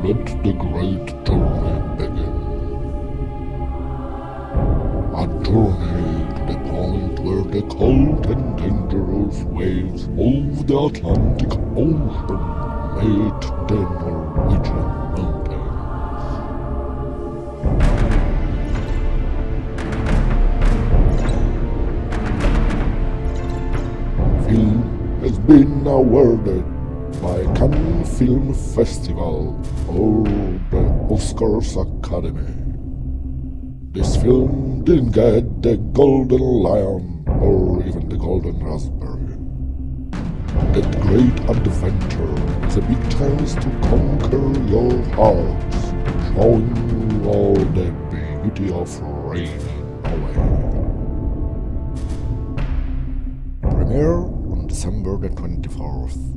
let the great journey begin. A journey to the point where the cold and dangerous waves of the Atlantic Ocean meet the Norwegian mountains. Film has been awarded by Cannes Film Festival or the Oscars Academy. This film didn't get the Golden Lion or even the Golden Raspberry. That great adventure is a big chance to conquer your hearts, showing you all the beauty of rainy Norway. Premiere on December the 24th.